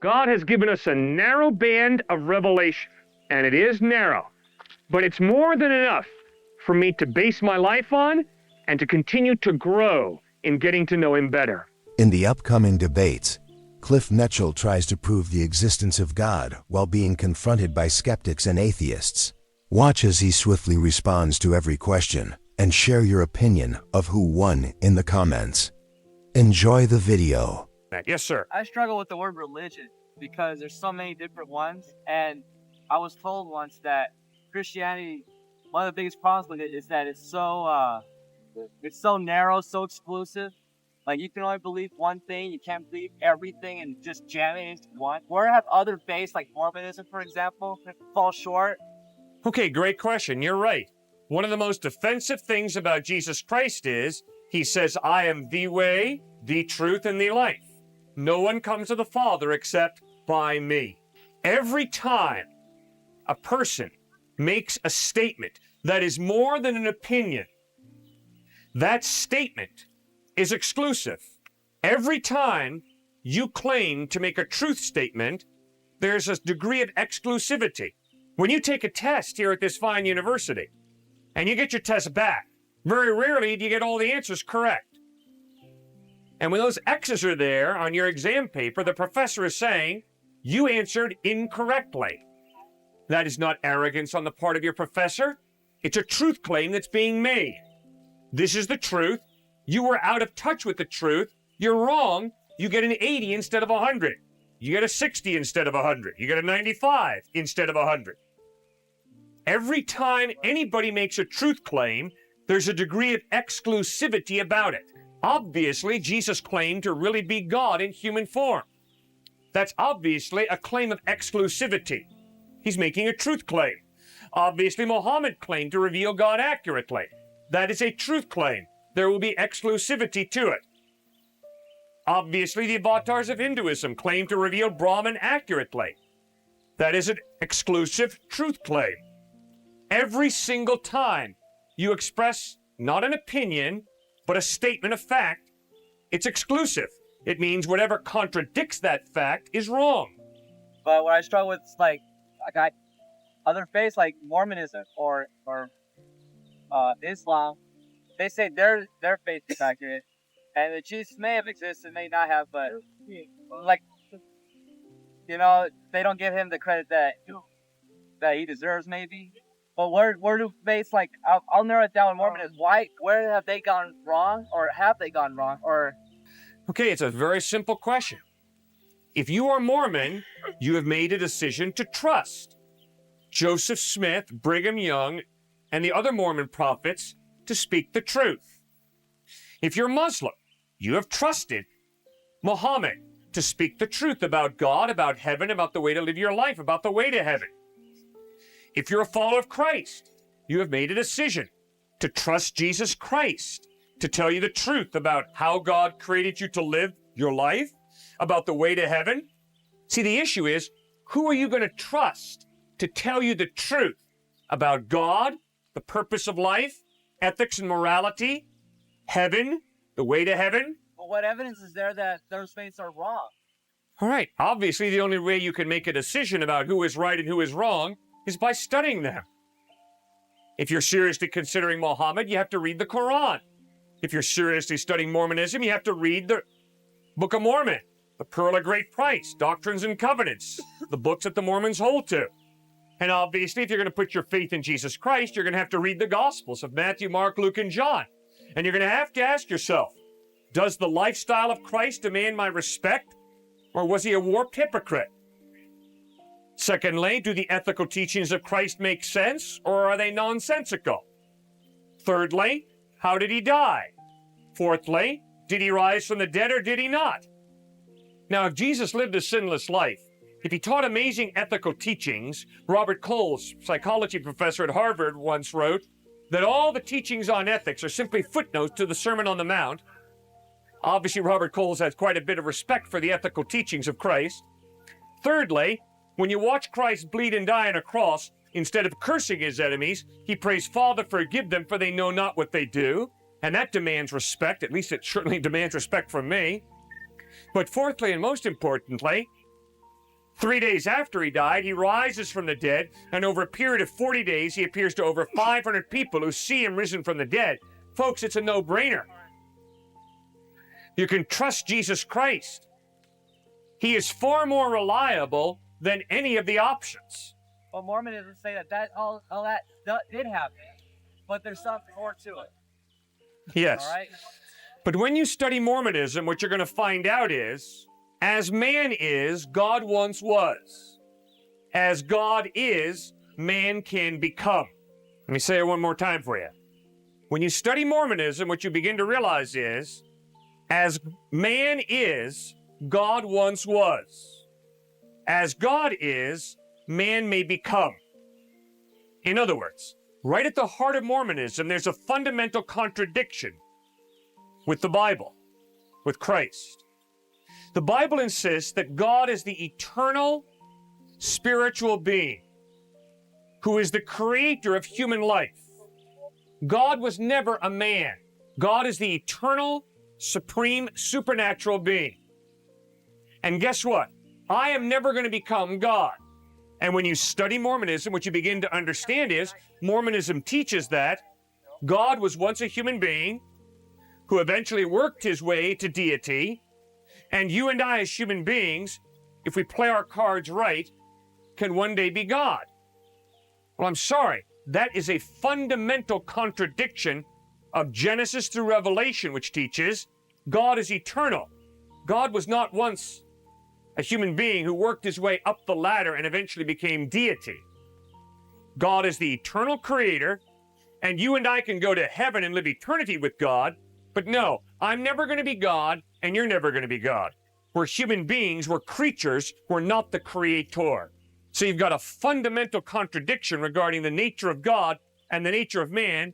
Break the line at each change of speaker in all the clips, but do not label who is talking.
God has given us a narrow band of revelation, and it is narrow, but it's more than enough for me to base my life on and to continue to grow in getting to know him better.
In the upcoming debates, Cliffe Knechtle tries to prove the existence of God while being confronted by skeptics and atheists. Watch as he swiftly responds to every question and share your opinion of who won in the comments. Enjoy the video.
Yes, sir.
I struggle with the word religion because there's so many different ones, and I was told once that Christianity, one of the biggest problems with it is that it's so narrow, so exclusive. Like, you can only believe one thing, you can't believe everything and just jam it into one. Where have other faiths, like Mormonism, for example, fall short?
Okay, great question. You're right. One of the most offensive things about Jesus Christ is he says, I am the way, the truth, and the life. No one comes to the Father except by me. Every time a person makes a statement that is more than an opinion, that statement is exclusive. Every time you claim to make a truth statement, there's a degree of exclusivity. When you take a test here at this fine university and you get your test back, very rarely do you get all the answers correct. And when those X's are there on your exam paper, the professor is saying, you answered incorrectly. That is not arrogance on the part of your professor. It's a truth claim that's being made. This is the truth. You were out of touch with the truth. You're wrong. You get an 80 instead of 100. You get a 60 instead of 100. You get a 95 instead of 100. Every time anybody makes a truth claim, there's a degree of exclusivity about it. Obviously, Jesus claimed to really be God in human form. That's obviously a claim of exclusivity. He's making a truth claim. Obviously, Muhammad claimed to reveal God accurately. That is a truth claim. There will be exclusivity to it. Obviously, the avatars of Hinduism claim to reveal Brahman accurately. That is an exclusive truth claim. Every single time you express not an opinion, but a statement of fact, it's exclusive. It means whatever contradicts that fact is wrong.
But what I struggle with is other faiths like Mormonism or Islam. They say their faith is accurate, and that Jesus may have existed, may not have, but they don't give him the credit that he deserves, maybe. But where do faiths like I'll narrow it down with Mormonism. Where have they gone wrong, or have they gone wrong, or?
Okay, it's a very simple question. If you are Mormon, you have made a decision to trust Joseph Smith, Brigham Young, and the other Mormon prophets to speak the truth. If you're Muslim, you have trusted Muhammad to speak the truth about God, about heaven, about the way to live your life, about the way to heaven. If you're a follower of Christ, you have made a decision to trust Jesus Christ to tell you the truth about how God created you to live your life, about the way to heaven. See, the issue is, who are you going to trust to tell you the truth about God, the purpose of life, ethics and morality, heaven, the way to heaven?
Well, what evidence is there that those faiths are wrong?
All right, obviously the only way you can make a decision about who is right and who is wrong is by studying them. If you're seriously considering Muhammad, you have to read the Quran. If you're seriously studying Mormonism, you have to read the Book of Mormon, the Pearl of Great Price, Doctrines and Covenants, the books that the Mormons hold to. And obviously, if you're going to put your faith in Jesus Christ, you're going to have to read the Gospels of Matthew, Mark, Luke, and John. And you're going to have to ask yourself, does the lifestyle of Christ demand my respect, or was he a warped hypocrite? Secondly, do the ethical teachings of Christ make sense, or are they nonsensical? Thirdly, how did he die? Fourthly, did he rise from the dead or did he not? Now, if Jesus lived a sinless life, if he taught amazing ethical teachings, Robert Coles, psychology professor at Harvard, once wrote that all the teachings on ethics are simply footnotes to the Sermon on the Mount. Obviously, Robert Coles has quite a bit of respect for the ethical teachings of Christ. Thirdly, when you watch Christ bleed and die on a cross, instead of cursing his enemies, he prays, Father, forgive them, for they know not what they do. And that demands respect. At least it certainly demands respect from me. But fourthly, and most importantly, 3 days after he died, he rises from the dead, and over a period of 40 days, he appears to over 500 people who see him risen from the dead. Folks, it's a no-brainer. You can trust Jesus Christ. He is far more reliable than any of the options.
But Mormonism say that all that did happen, but there's something more to it.
Yes.
All right?
But when you study Mormonism, what you're going to find out is, as man is, God once was. As God is, man can become. Let me say it one more time for you. When you study Mormonism, what you begin to realize is, as man is, God once was. As God is, man may become. In other words, right at the heart of Mormonism, there's a fundamental contradiction with the Bible, with Christ. The Bible insists that God is the eternal spiritual being who is the creator of human life. God was never a man. God is the eternal, supreme, supernatural being. And guess what? I am never going to become God. And when you study Mormonism, what you begin to understand is Mormonism teaches that God was once a human being who eventually worked his way to deity, and you and I as human beings, if we play our cards right, can one day be God. Well, I'm sorry. That is a fundamental contradiction of Genesis through Revelation, which teaches God is eternal. God was not once a human being who worked his way up the ladder and eventually became deity. God is the eternal creator, and you and I can go to heaven and live eternity with God, but no, I'm never going to be God, and you're never going to be God. We're human beings, we're creatures, we're not the creator. So you've got a fundamental contradiction regarding the nature of God and the nature of man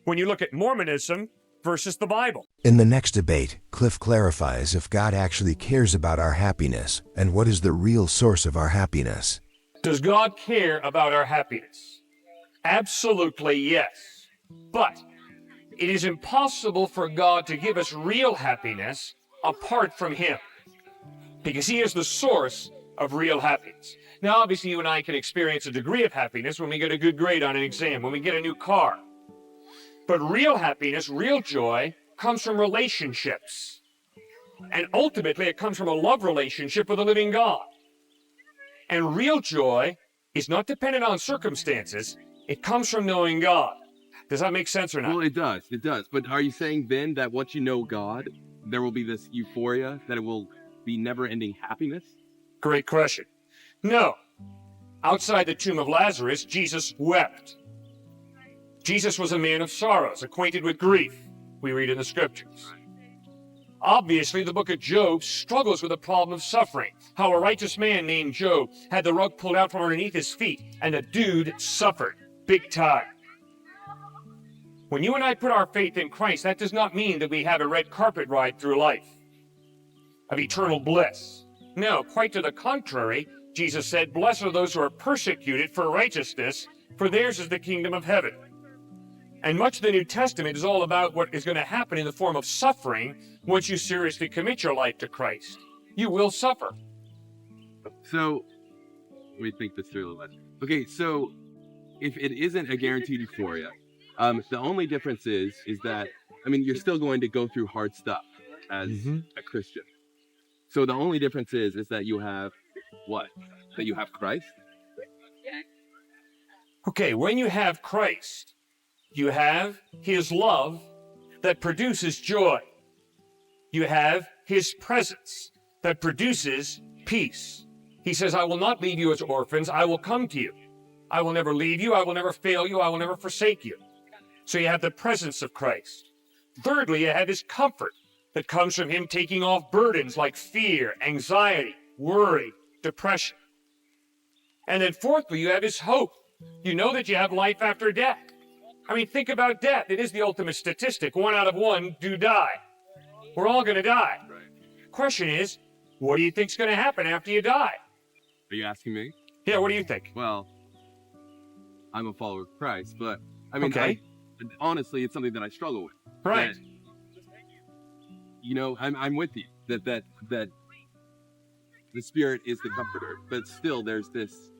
when you look at Mormonism versus the Bible.
In the next debate, Cliffe clarifies if God actually cares about our happiness and what is the real source of our happiness.
Does God care about our happiness? Absolutely yes. But it is impossible for God to give us real happiness apart from Him, because He is the source of real happiness. Now, obviously, you and I can experience a degree of happiness when we get a good grade on an exam, when we get a new car. But real happiness, real joy, comes from relationships. And ultimately, it comes from a love relationship with a living God. And real joy is not dependent on circumstances. It comes from knowing God. Does that make sense or not?
Well, it does. It does. But are you saying then that once you know God, there will be this euphoria, that it will be never-ending happiness?
Great question. No. Outside the tomb of Lazarus, Jesus wept. Jesus was a man of sorrows, acquainted with grief, we read in the scriptures. Obviously, the book of Job struggles with the problem of suffering. How a righteous man named Job had the rug pulled out from underneath his feet, and the dude suffered big time. When you and I put our faith in Christ, that does not mean that we have a red carpet ride through life of eternal bliss. No, quite to the contrary. Jesus said, "Blessed are those who are persecuted for righteousness, for theirs is the kingdom of heaven." And much of the New Testament is all about what is going to happen in the form of suffering once you seriously commit your life to Christ. You will suffer.
So, let me think this through a little bit. Okay, so if it isn't a guaranteed euphoria, the only difference is that, I mean, you're still going to go through hard stuff as a Christian. So the only difference is that you have what? That you have Christ?
Okay, when you have Christ, you have His love that produces joy. You have His presence that produces peace. He says, "I will not leave you as orphans. I will come to you. I will never leave you. I will never fail you. I will never forsake you." So you have the presence of Christ. Thirdly, you have His comfort that comes from Him taking off burdens like fear, anxiety, worry, depression. And then fourthly, you have His hope. You know that you have life after death. I mean, think about death. It is the ultimate statistic. 1 out of 1 do die. We're all going to die.
Right.
Question is, what do you think's going to happen after you die?
Are you asking me?
Yeah, what do you think?
Well, I'm a follower of Christ, but I mean,
Okay.
honestly, it's something that I struggle with.
Right.
That, I'm with you. That the Spirit is the comforter. But still, there's this,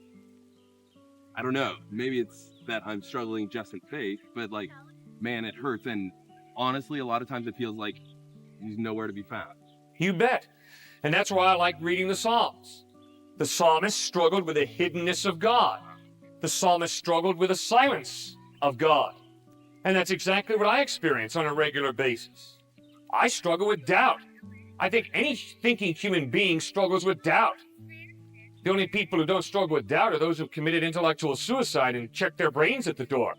I don't know, maybe it's that I'm struggling just in faith, but like, man, it hurts. And honestly, a lot of times it feels like he's nowhere to be found.
You bet. And that's why I like reading the Psalms. The psalmist struggled with the hiddenness of God. The psalmist struggled with the silence of God. And that's exactly what I experience on a regular basis. I struggle with doubt. I think any thinking human being struggles with doubt. The only people who don't struggle with doubt are those who've committed intellectual suicide and checked their brains at the door.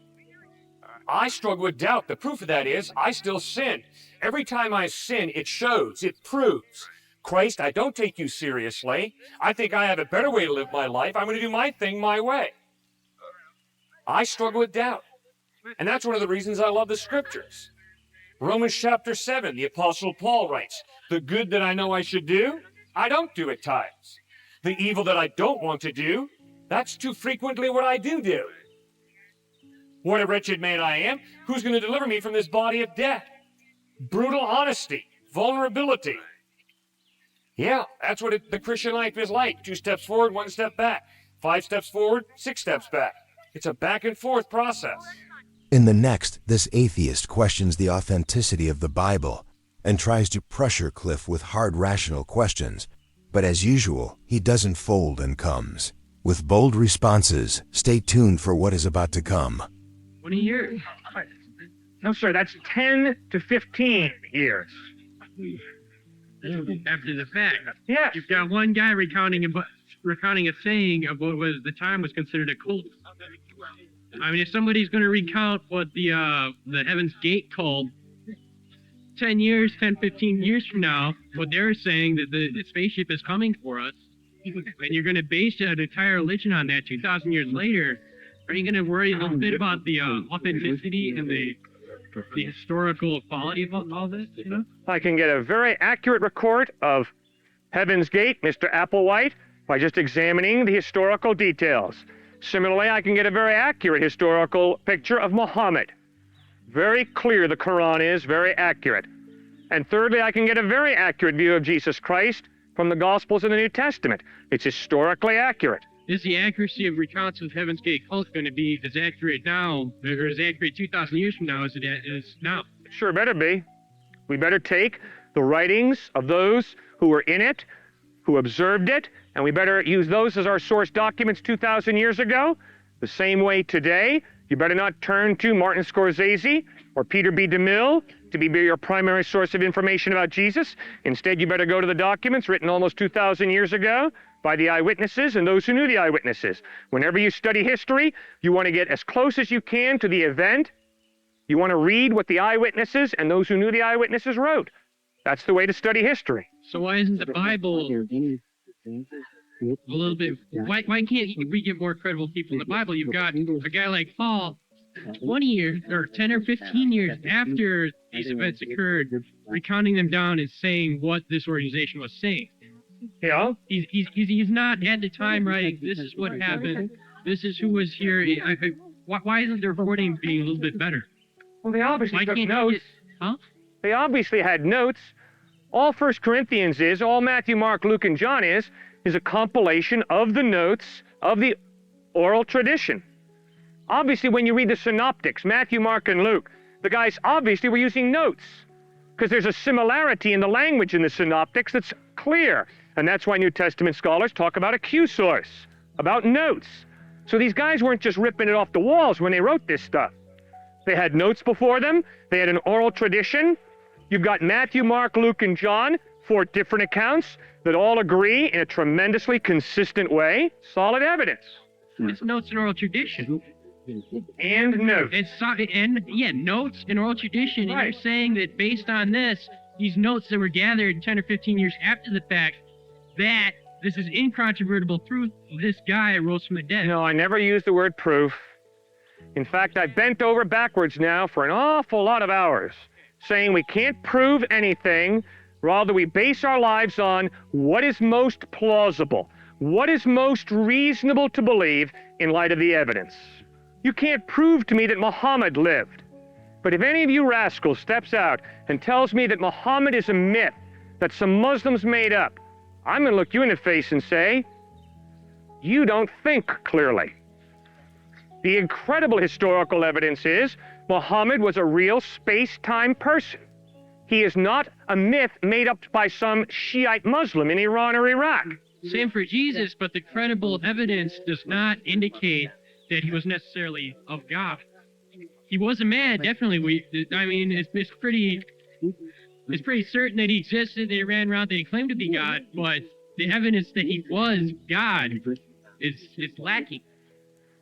I struggle with doubt. The proof of that is I still sin. Every time I sin, it shows, it proves. Christ, I don't take you seriously. I think I have a better way to live my life. I'm going to do my thing my way. I struggle with doubt. And that's one of the reasons I love the scriptures. Romans chapter 7, the Apostle Paul writes, the good that I know I should do, I don't do at times. The evil that I don't want to do, that's too frequently what I do. What a wretched man I am. Who's going to deliver me from this body of death? Brutal honesty, vulnerability. Yeah, that's what the Christian life is like. 2 steps forward, 1 step back. 5 steps forward, 6 steps back. It's a back and forth process.
In the next, this atheist questions the authenticity of the Bible and tries to pressure Cliffe with hard rational questions. But as usual, he doesn't fold and comes with bold responses. Stay tuned for what is about to come.
20 years? No, sir, that's 10 to 15 years.
After the fact.
Yeah.
You've got one guy recounting a saying of what was the time was considered a cult. I mean, if somebody's going to recount what the Heaven's Gate called 10 years, 10, 15 years from now, what they're saying that the spaceship is coming for us, and you're going to base an entire religion on that 2,000 years later, are you going to worry a little bit about the authenticity and the historical quality of all this, you know?
I can get a very accurate report of Heaven's Gate, Mr. Applewhite, by just examining the historical details. Similarly, I can get a very accurate historical picture of Muhammad. Very clear the Quran is, very accurate. And thirdly, I can get a very accurate view of Jesus Christ from the Gospels and the New Testament. It's historically accurate.
Is the accuracy of recounts of Heaven's Gate cult going to be as accurate now, or as accurate 2,000 years from now as it is now?
Sure better be. We better take the writings of those who were in it, who observed it, and we better use those as our source documents 2,000 years ago. The same way today, you better not turn to Martin Scorsese or Peter B. DeMille to be your primary source of information about Jesus. Instead, you better go to the documents written almost 2,000 years ago by the eyewitnesses and those who knew the eyewitnesses. Whenever you study history, you want to get as close as you can to the event. You want to read what the eyewitnesses and those who knew the eyewitnesses wrote. That's the way to study history.
So why isn't the Bible a little bit... Why can't we get more credible people in the Bible? You've got a guy like Paul, 20 years, or 10 or 15 years after these events occurred, recounting them down and saying what this organization was saying.
Yeah?
He's not at the time writing, this is what happened, this is who was here. Why isn't the reporting being a little bit better?
Well, they obviously took
can't
notes.
Huh?
They obviously had notes. All 1 Corinthians is, all Matthew, Mark, Luke, and John is a compilation of the notes of the oral tradition. Obviously, when you read the synoptics, Matthew, Mark, and Luke, the guys obviously were using notes because there's a similarity in the language in the synoptics that's clear. And that's why New Testament scholars talk about a Q source, about notes. So these guys weren't just ripping it off the walls when they wrote this stuff. They had notes before them. They had an oral tradition. You've got Matthew, Mark, Luke, and John, 4 different accounts that all agree in a tremendously consistent way. Solid evidence.
It's notes and oral tradition.
And notes.
Notes and oral tradition.
Right.
And you're saying that based on this, these notes that were gathered 10 or 15 years after the fact, that this is incontrovertible proof this guy rose from the dead.
No, I never used the word proof. In fact, I bent over backwards now for an awful lot of hours, saying we can't prove anything. Rather, we base our lives on what is most plausible, what is most reasonable to believe in light of the evidence. You can't prove to me that Muhammad lived. But if any of you rascals steps out and tells me that Muhammad is a myth that some Muslims made up, I'm going to look you in the face and say, you don't think clearly. The incredible historical evidence is Muhammad was a real space-time person. He is not a myth made up by some Shiite Muslim in Iran or Iraq.
Same for Jesus, but the credible evidence does not indicate that he was necessarily of God. He was a man, definitely. It's pretty certain that he existed, that he ran around, that he claimed to be God, but the evidence that he was God is lacking.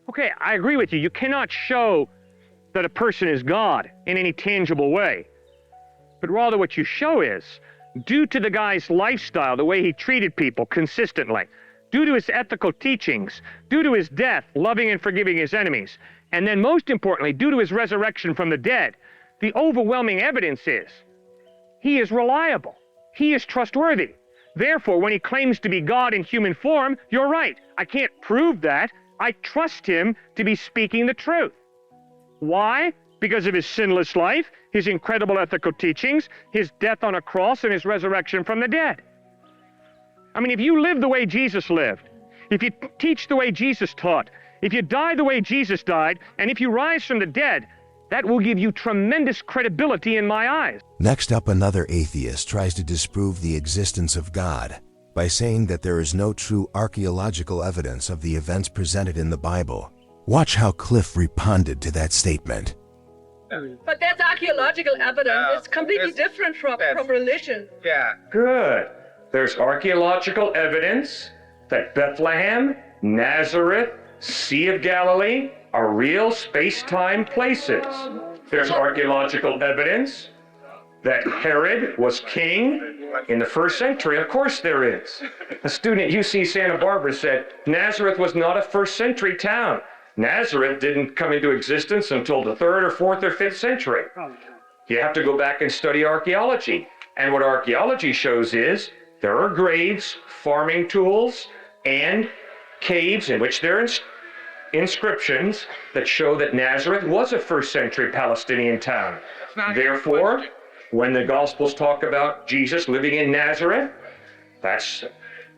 Okay, I agree with you. You cannot show that a person is God in any tangible way. But rather what you show is, due to the guy's lifestyle, the way he treated people consistently, due to his ethical teachings, due to his death, loving and forgiving his enemies, and then most importantly, due to his resurrection from the dead, the overwhelming evidence is he is reliable. He is trustworthy. Therefore, when he claims to be God in human form, you're right. I can't prove that. I trust him to be speaking the truth. Why? Because of his sinless life, his incredible ethical teachings, his death on a cross, and his resurrection from the dead. I mean, if you live the way Jesus lived, if you teach the way Jesus taught, if you die the way Jesus died, and if you rise from the dead, that will give you tremendous credibility in my eyes.
Next up, another atheist tries to disprove the existence of God by saying that there is no true archaeological evidence of the events presented in the Bible. Watch how Cliffe responded to that statement.
But that's archaeological evidence. It's completely different from religion.
Yeah.
Good. There's archaeological evidence that Bethlehem, Nazareth, Sea of Galilee are real space-time places. There's archaeological evidence that Herod was king in the 1st century. Of course there is. A student at UC Santa Barbara said Nazareth was not a 1st century town. Nazareth didn't come into existence until the 3rd or 4th or 5th century. You have to go back and study archaeology. And what archaeology shows is there are graves, farming tools, and caves in which there are inscriptions that show that Nazareth was a 1st century Palestinian town. Therefore, when the Gospels talk about Jesus living in Nazareth, that's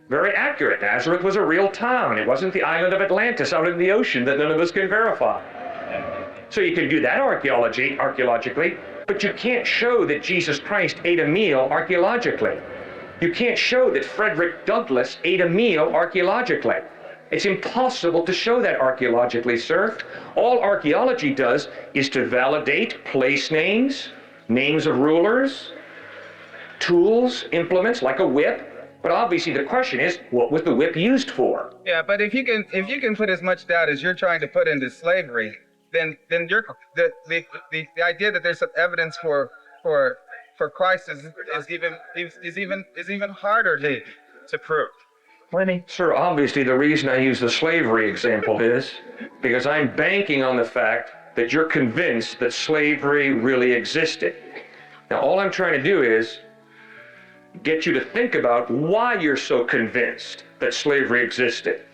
very accurate. Nazareth was a real town. It wasn't the island of Atlantis out in the ocean that none of us can verify. So you can do that archaeologically, but you can't show that Jesus Christ ate a meal archaeologically. You can't show that Frederick Douglass ate a meal archaeologically. It's impossible to show that archaeologically, sir. All archaeology does is to validate place names, names of rulers, tools, implements like a whip. But obviously the question is, what was the whip used for?
Yeah, but if you can put as much doubt as you're trying to put into slavery, then you're the idea that there's some evidence for Christ is even harder to prove.
Sir, obviously the reason I use the slavery example is because I'm banking on the fact that you're convinced that slavery really existed. Now, all I'm trying to do is get you to think about why you're so convinced that slavery existed.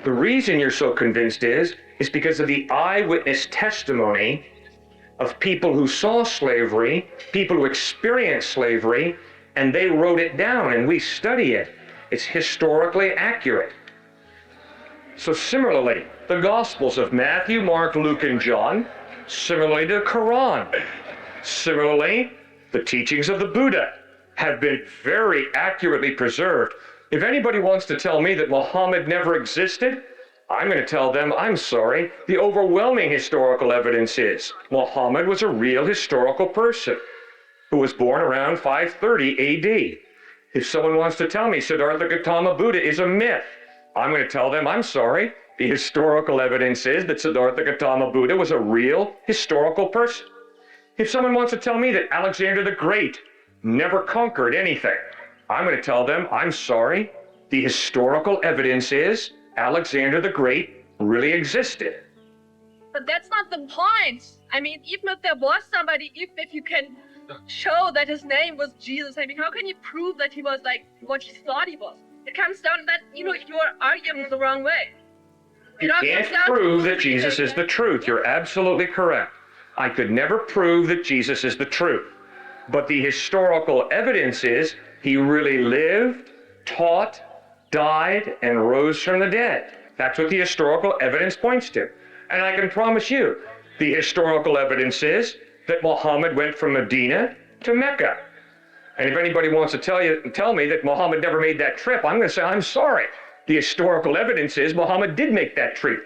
The reason you're so convinced is because of the eyewitness testimony of people who saw slavery, people who experienced slavery, and they wrote it down and we study it. It's historically accurate. So similarly, the Gospels of Matthew, Mark, Luke, and John, similarly to the Quran, similarly, the teachings of the Buddha have been very accurately preserved. If anybody wants to tell me that Muhammad never existed, I'm going to tell them, I'm sorry, the overwhelming historical evidence is Muhammad was a real historical person who was born around 530 AD. If someone wants to tell me Siddhartha Gautama Buddha is a myth, I'm going to tell them, I'm sorry, the historical evidence is that Siddhartha Gautama Buddha was a real historical person. If someone wants to tell me that Alexander the Great never conquered anything, I'm going to tell them, I'm sorry, the historical evidence is Alexander the Great really existed.
But that's not the point. I mean, even if there was somebody, even if you can show that his name was Jesus, I mean, how can you prove that he was like what you thought he was? It comes down to that, you're arguing the wrong way.
You can't prove that Jesus is the truth. You're absolutely correct. I could never prove that Jesus is the truth. But the historical evidence is he really lived, taught, died, and rose from the dead. That's what the historical evidence points to. And I can promise you, the historical evidence is that Muhammad went from Medina to Mecca. And if anybody wants to tell me that Muhammad never made that trip, I'm going to say, I'm sorry. The historical evidence is Muhammad did make that trip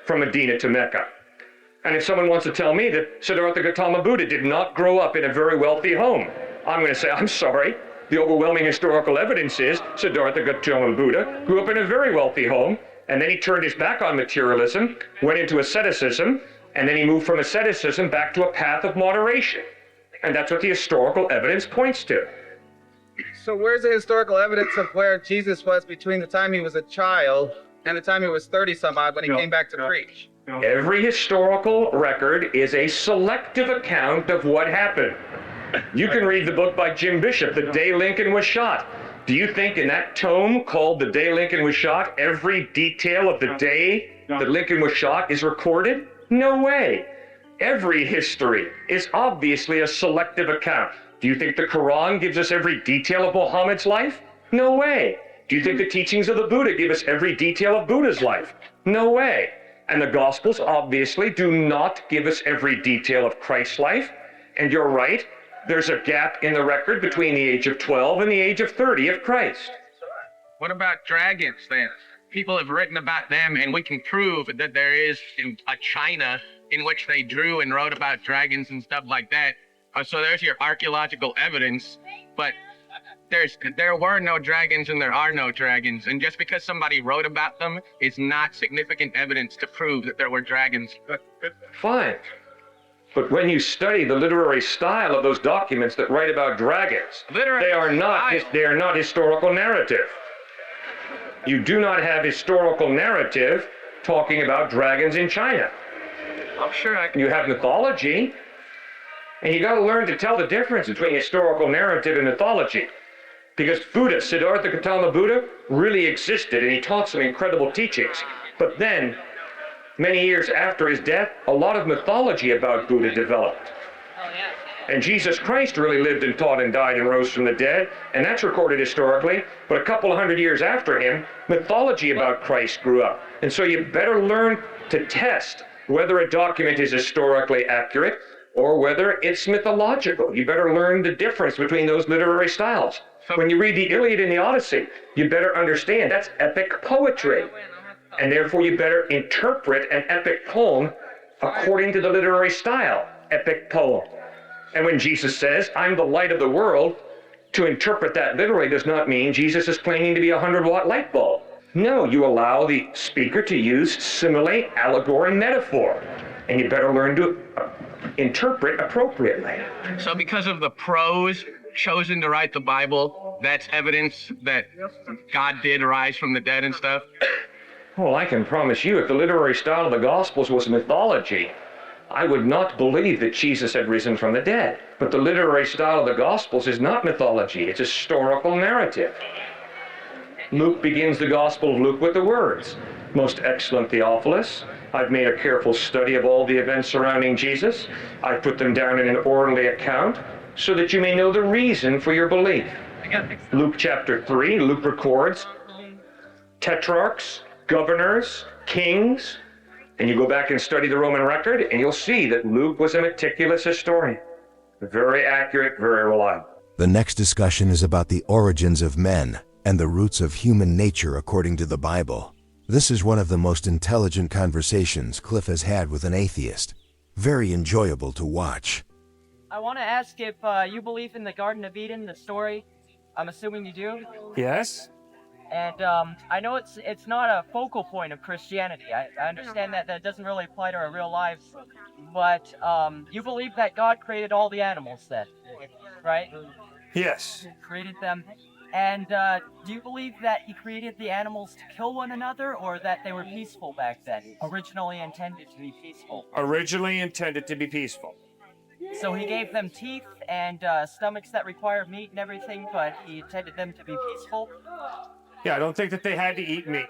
from Medina to Mecca. And if someone wants to tell me that Siddhartha Gautama Buddha did not grow up in a very wealthy home, I'm going to say, I'm sorry. The overwhelming historical evidence is Siddhartha Gautama Buddha grew up in a very wealthy home, and then he turned his back on materialism, went into asceticism, and then he moved from asceticism back to a path of moderation. And that's what the historical evidence points to.
So where's the historical evidence of where Jesus was between the time he was a child and the time he was 30 some odd when he came back to preach?
Every historical record is a selective account of what happened. You can read the book by Jim Bishop, The Day Lincoln Was Shot. Do you think in that tome called The Day Lincoln Was Shot, every detail of the day that Lincoln was shot is recorded? No way. Every history is obviously a selective account. Do you think the Quran gives us every detail of Muhammad's life? No way. Do you think the teachings of the Buddha give us every detail of Buddha's life? No way. And the Gospels obviously do not give us every detail of Christ's life. And you're right, there's a gap in the record between the age of 12 and the age of 30 of Christ.
What about dragons then?
People have written about them, and we can prove that there is a China in which they drew and wrote about dragons and stuff like that. So there's your archaeological evidence, but there were no dragons and there are no dragons. And just because somebody wrote about them is not significant evidence to prove that there were dragons.
Fine. But when you study the literary style of those documents that write about dragons, they are not historical narrative. You do not have historical narrative talking about dragons in China.
I'm sure I can.
You have mythology, and you got to learn to tell the difference between historical narrative and mythology. Because Buddha, Siddhartha Gautama Buddha, really existed, and he taught some incredible teachings. But then, many years after his death, a lot of mythology about Buddha developed. And Jesus Christ really lived and taught and died and rose from the dead, and that's recorded historically. But a couple of hundred years after him, mythology about Christ grew up. And so you better learn to test whether a document is historically accurate or whether it's mythological. You better learn the difference between those literary styles. When you read the Iliad and the Odyssey, you better understand that's epic poetry. And therefore you better interpret an epic poem according to the literary style, epic poem. And when Jesus says, I'm the light of the world, to interpret that literally does not mean Jesus is claiming to be a 100-watt light bulb. No, you allow the speaker to use simile, allegory, metaphor. And you better learn to interpret appropriately.
So because of the prose chosen to write the Bible, that's evidence that God did rise from the dead and stuff?
Well, I can promise you, if the literary style of the Gospels was mythology, I would not believe that Jesus had risen from the dead. But the literary style of the Gospels is not mythology, it's historical narrative. Luke begins the Gospel of Luke with the words, Most excellent Theophilus, I've made a careful study of all the events surrounding Jesus. I've put them down in an orderly account so that you may know the reason for your belief. Luke chapter 3, Luke records tetrarchs, governors, kings, and you go back and study the Roman record, and you'll see that Luke was a meticulous historian. Very accurate, very reliable.
The next discussion is about the origins of men and the roots of human nature according to the Bible. This is one of the most intelligent conversations Cliffe has had with an atheist. Very enjoyable to watch.
I want to ask if you believe in the Garden of Eden, the story. I'm assuming you do.
Yes?
And I know it's not a focal point of Christianity. I understand that doesn't really apply to our real lives. But you believe that God created all the animals then, right?
Yes.
Created them. And do you believe that he created the animals to kill one another, or that they were peaceful back then? Originally intended to be peaceful.
Originally intended to be peaceful.
So he gave them teeth and stomachs that require meat and everything, but he intended them to be peaceful?
Yeah, I don't think that they had to eat meat.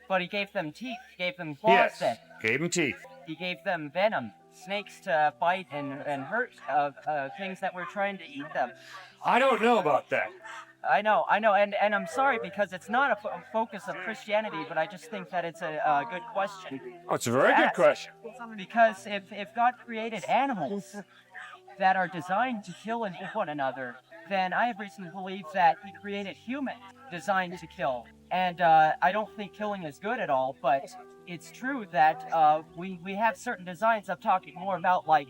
But he gave them teeth. He gave them claws then.
Gave them teeth.
He gave them venom, snakes to bite and hurt things that were trying to eat them.
I don't know about that.
I know, and I'm sorry because it's not a focus of Christianity, but I just think that it's a good question.
Oh, it's a very
to
good
ask.
question.
Because if God created animals that are designed to kill and eat one another, then I have reason to believe that He created humans designed to kill. And I don't think killing is good at all, but it's true that we have certain designs. I'm talking more about like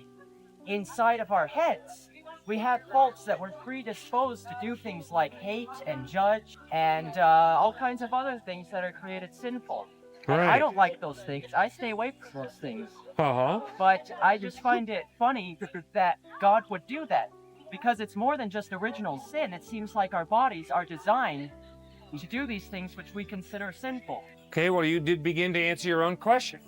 inside of our heads. We have faults that we're predisposed to do things like hate and judge and all kinds of other things that are created sinful. And I don't like those things. I stay away from those things.
Uh-huh.
But I just find it funny that God would do that. Because it's more than just original sin. It seems like our bodies are designed to do these things which we consider sinful.
Okay, well, you did begin to answer your own question.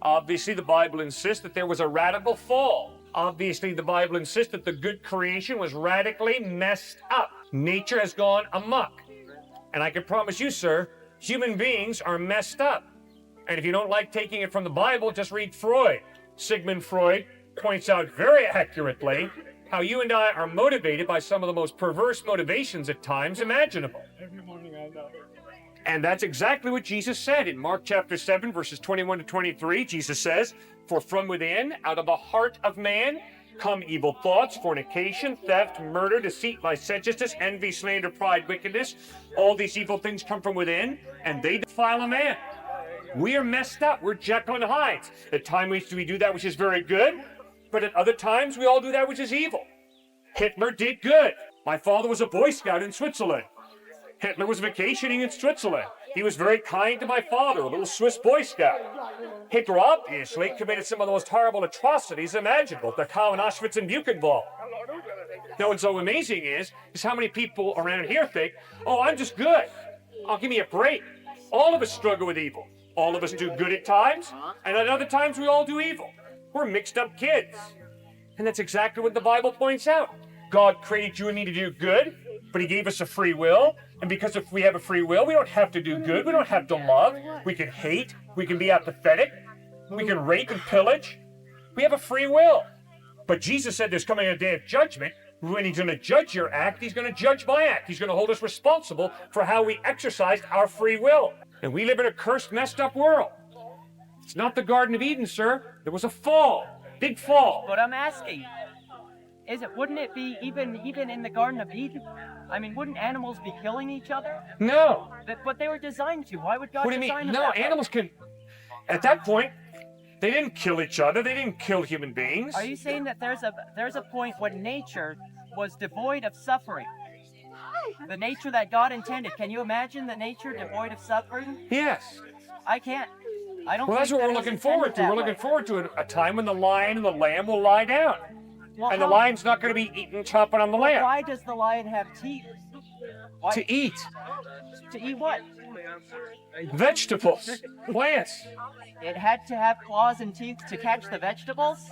Obviously, the Bible insists that there was a radical fall. Obviously, the Bible insists that the good creation was radically messed up. Nature has gone amok. And I can promise you, sir, human beings are messed up. And if you don't like taking it from the Bible, just read Freud. Sigmund Freud points out very accurately how you and I are motivated by some of the most perverse motivations at times imaginable. And that's exactly what Jesus said in Mark chapter 7, verses 21 to 23. Jesus says, "For from within, out of the heart of man, come evil thoughts, fornication, theft, murder, deceit, licentiousness, envy, slander, pride, wickedness. All these evil things come from within, and they defile a man." We are messed up. We're Jekyll and Hyde. At times we do that which is very good, but at other times we all do that which is evil. Hitler did good. My father was a Boy Scout in Switzerland. Hitler was vacationing in Switzerland. He was very kind to my father, a little Swiss Boy Scout. Hitler obviously committed some of the most horrible atrocities imaginable, the Dachau and Auschwitz and Buchenwald. Now, what's so amazing is how many people around here think, oh, I'm just good. Oh, give me a break. All of us struggle with evil. All of us do good at times, and at other times we all do evil. We're mixed up kids. And that's exactly what the Bible points out. God created you and me to do good, but He gave us a free will. And because if we have a free will, we don't have to do good. We don't have to love. We can hate. We can be apathetic. We can rape and pillage. We have a free will. But Jesus said there's coming a day of judgment. When He's going to judge your act, He's going to judge my act. He's going to hold us responsible for how we exercised our free will. And we live in a cursed, messed up world. It's not the Garden of Eden, sir. There was a fall. Big fall.
But I'm asking, wouldn't it be even in the Garden of Eden? I mean, wouldn't animals be killing each other?
No.
But they were designed to. Why would God
What do you
design
mean?
them
No,
that way?
animals can... At that point, they didn't kill each other. They didn't kill human beings.
Are you saying that there's a point when nature was devoid of suffering? The nature that God intended. Can you imagine the nature devoid of suffering?
Yes.
I can't. I don't.
Well, that's
think
what
that
we're
it was
looking forward to.
intended
We're
that
looking
way.
forward to a time when the lion and the lamb will lie down.
Well,
And the
how-
lion's not going to be eating, chomping on the lamb.
Why does the lion have teeth? Why?
To eat.
To eat what?
Vegetables. Plants.
It had to have claws and teeth to catch the vegetables?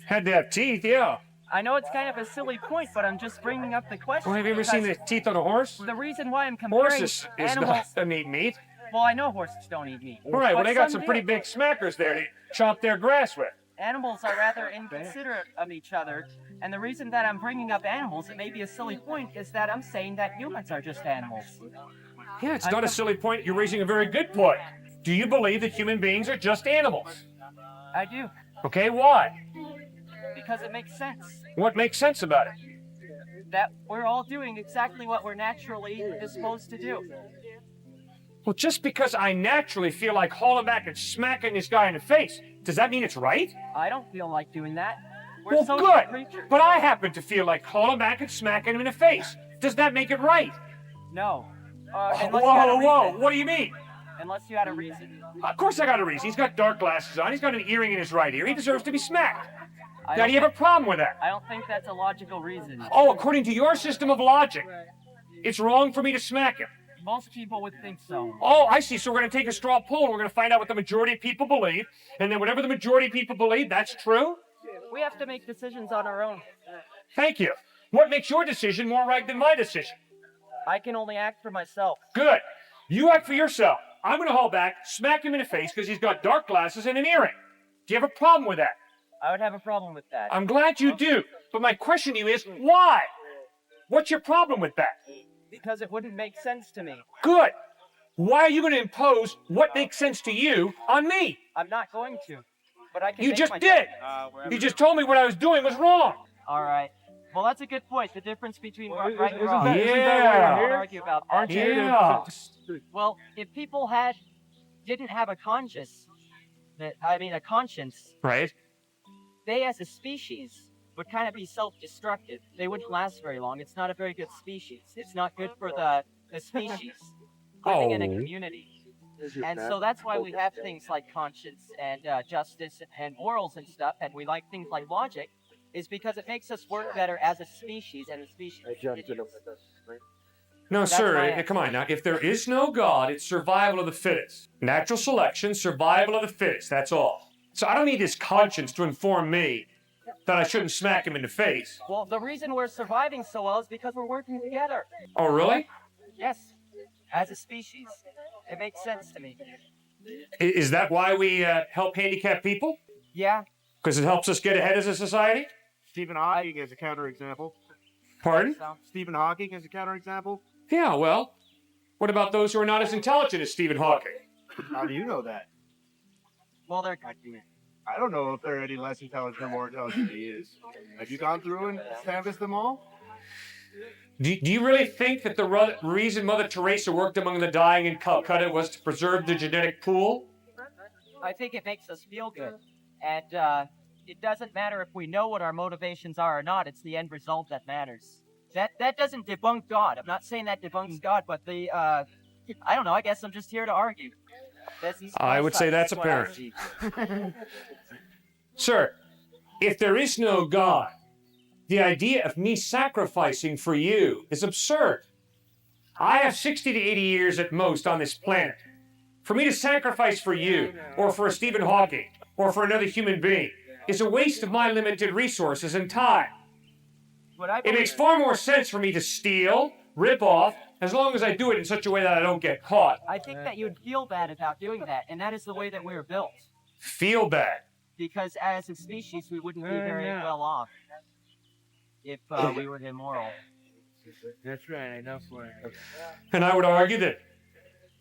Had to have teeth, yeah.
I know it's kind of a silly point, but I'm just bringing up the question.
Well, have you ever seen the
because
teeth on a horse?
The reason why I'm comparing
Horses is
animals...
not a eat meat.
Well, I know horses don't eat meat.
All right, well,
but
they got some
do.
pretty big smackers there to chomp their grass with.
Animals are rather inconsiderate of each other, and the reason that I'm bringing up animals, it may be a silly point, is that I'm saying that humans are just animals.
Yeah, it's not a silly point. You're raising a very good point. Do you believe that human beings are just animals?
I do,
Okay, why?
because it makes sense.
What makes sense about it?
That we're all doing exactly what we're naturally disposed to do.
Well, just because I naturally feel like hauling back and smacking this guy in the face, does that mean it's right?
I don't feel like doing that. We're
Well,
social
good.
creatures.
But I happen to feel like hauling back and smacking him in the face. Does that make it right?
No.
Whoa,
Unless you had a
whoa,
reason.
what do you mean?
Unless you had a reason.
Of course I got a reason. He's got dark glasses on. He's got an earring in his right ear. He deserves to be smacked.
I
Now,
don't
do you have a
think-
problem with that?
I don't think that's a logical reason.
Oh, according to your system of logic, it's wrong for me to smack him.
Most people would think so.
Oh, I see. So we're going to take a straw poll. We're going to find out what the majority of people believe. And then whatever the majority of people believe, that's true?
We have to make decisions on our own.
Thank you. What makes your decision more right than my decision?
I can only act for myself.
Good. You act for yourself. I'm going to haul back, smack him in the face because he's got dark glasses and an earring. Do you have a problem with that?
I would have a problem with that.
I'm glad you do. But my question to you is, why? What's your problem with that?
Because it wouldn't make sense to me.
Good. Why are you going to impose what makes sense to you on me?
I'm not going to. But I can
You
make
just
my
did.
judgment.
You just told me what I was doing was wrong.
All right. Well, that's a good point. The difference between right and wrong.
that- isn't that why you're
I
here?
won't argue about that.
Yeah.
Well, if people didn't have a conscience, a conscience,
Right.
they as a species would kind of be self-destructive. They wouldn't last very long. It's not a very good species. It's not good for the species living in a
Oh.
community. And so that's why we have things like conscience and justice and morals and stuff, and we like things like logic, is because it makes us work better as a species and the species.
No,
That's
sir,
my answer.
come on now. If there is no God, it's survival of the fittest. Natural selection, survival of the fittest, that's all. So I don't need his conscience to inform me that I shouldn't smack him in the face.
Well, the reason we're surviving so well is because we're working together.
Oh, really?
Yes, as a species. It makes sense to me.
Is that why we help handicapped people?
Yeah.
Because it helps us get ahead as a society?
Stephen Hawking is a counterexample.
Pardon?
So,
Stephen Hawking is a counterexample.
Yeah, well, what about those who are not as intelligent as Stephen Hawking?
How do you know that?
well, they're
I don't know if they're any less intelligent or more intelligent than he is. Have you gone through and canvassed them all?
Do you really think that the reason Mother Teresa worked among the dying in Calcutta was to preserve the genetic pool?
I think it makes us feel good. And it doesn't matter if we know what our motivations are or not. It's the end result that matters. That doesn't debunk God. I'm not saying that debunks God, but I don't know. I guess I'm just here to argue.
I would say that's apparent. Sir, if there is no God, the idea of me sacrificing for you is absurd. I have 60 to 80 years at most on this planet. For me to sacrifice for you, or for Stephen Hawking, or for another human being, is a waste of my limited resources and time. It makes far more sense for me to steal, rip off, as long as I do it in such a way that I don't get caught.
I think that you'd feel bad about doing that, and that is the way that we were built.
Feel bad.
Because as a species, we wouldn't be very well off if we were immoral.
That's right, I know for it.
And I would argue that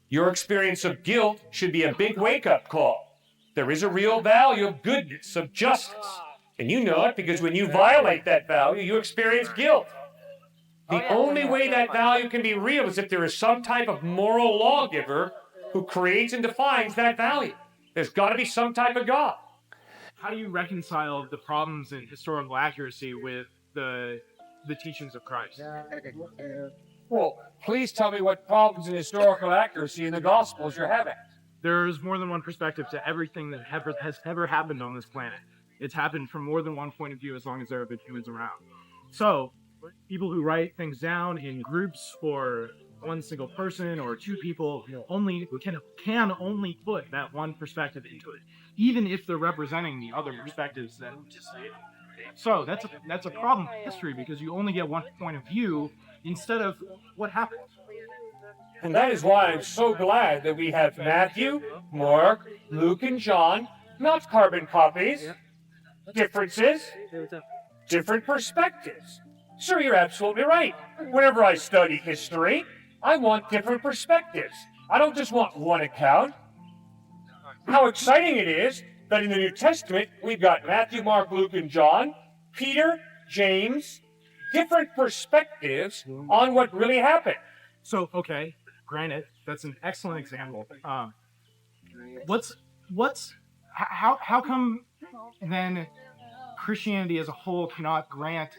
your experience of guilt should be a big wake-up call. There is a real value of goodness, of justice. And you know it because when you violate that value, you experience guilt. The only way that value can be real is if there is some type of moral lawgiver who creates and defines that value. There's got to be some type of God.
How do you reconcile the problems in historical accuracy with the teachings of Christ?
Well, please tell me what problems in historical accuracy in the Gospels you're having.
There's more than one perspective to everything that has ever happened on this planet. It's happened from more than one point of view as long as there have been humans around. So, people who write things down in groups for one single person or two people can only put that one perspective into it, even if they're representing the other perspectives that So that's a problem in history because you only get one point of view instead of what happened.
And that is why I'm so glad that we have Matthew, Mark, Luke, and John, not carbon copies, differences, different perspectives. Sir, you're absolutely right. Whenever I study history, I want different perspectives. I don't just want one account. How exciting it is that in the New Testament, we've got Matthew, Mark, Luke, and John, Peter, James, different perspectives on what really happened.
So, okay, granted, that's an excellent example. How come then Christianity as a whole cannot grant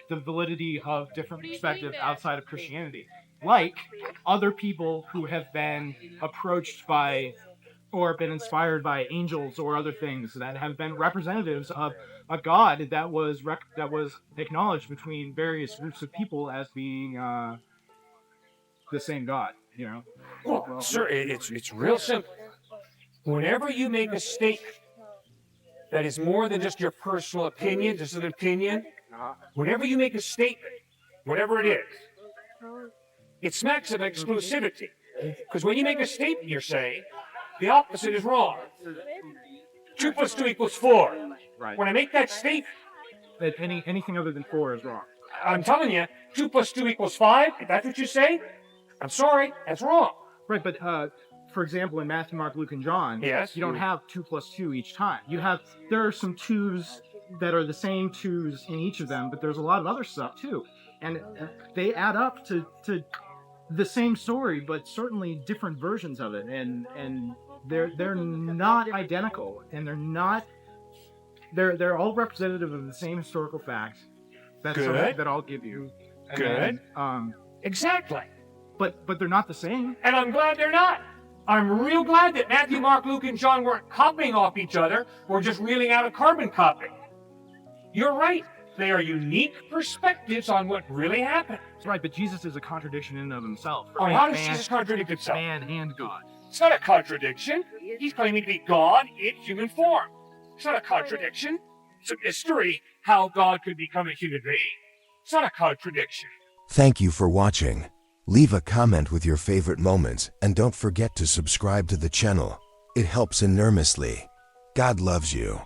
the validity of different perspectives outside of Christianity? Like other people who have been approached by or been inspired by angels or other things that have been representatives of a God that was acknowledged between various groups of people as being the same God, you know?
Well, sir, it's real simple. Whenever you make a statement that is more than just your personal opinion, just an opinion, whenever you make a statement, whatever it is, it smacks of exclusivity. Because when you make a statement, you're saying, the opposite is wrong. 2 + 2 = 4.
Right.
When I make that statement,
That anything other than 4 is wrong.
I'm telling you, 2 plus 2 equals 5. If that's what you say, I'm sorry, that's wrong.
Right, but for example, in Matthew, Mark, Luke, and John,
Yes.
you don't have 2 plus 2 each time. There are some 2s that are the same 2s in each of them, but there's a lot of other stuff too. And they add up to the same story, but certainly different versions of it. And they're not identical, and they're all representative of the same historical facts. That's
Good.
something that I'll give you. And
Good.
then,
Exactly.
but they're not the same.
And I'm glad they're not. I'm real glad that Matthew, Mark, Luke, and John weren't copying off each other or just reeling out a carbon copy. You're right. They are unique perspectives on what really happened.
Right, but Jesus is a contradiction in and of himself.
Oh, how does Jesus contradict himself?
Man and God.
It's not a contradiction. He's claiming to be God in human form. It's not a contradiction. It's a mystery how God could become a human being. It's not a contradiction.
Thank you for watching. Leave a comment with your favorite moments and don't forget to subscribe to the channel. It helps enormously. God loves you.